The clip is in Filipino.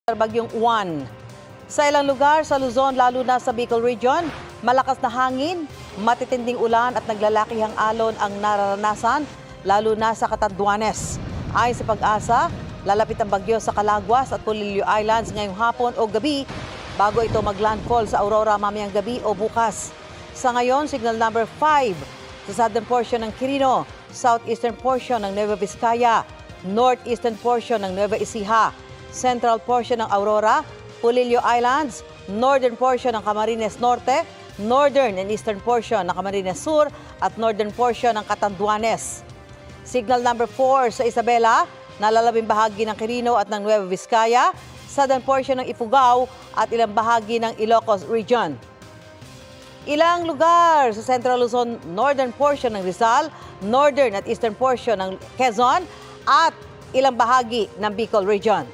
Bagyong Juan. Sa ilang lugar sa Luzon, lalo na sa Bicol Region, malakas na hangin, matitinding ulan at naglalakihang alon ang nararanasan, lalo na sa Catanduanes. Ayon sa Pag-asa, lalapit ang bagyo sa Calaguas at Polillo Islands ngayong hapon o gabi bago ito maglandfall sa Aurora mamayang gabi o bukas. Sa ngayon, signal number 5 sa southern portion ng Quirino, southeastern portion ng Nueva Vizcaya, northeastern portion ng Nueva Ecija, central portion ng Aurora, Polillo Islands, northern portion ng Camarines Norte, northern and eastern portion ng Camarines Sur at northern portion ng Catanduanes. Signal number 4 sa Isabela, nalalabing bahagi ng Quirino at ng Nueva Vizcaya, southern portion ng Ifugao at ilang bahagi ng Ilocos Region. Ilang lugar sa Central Luzon, northern portion ng Rizal, northern at eastern portion ng Quezon at ilang bahagi ng Bicol Region.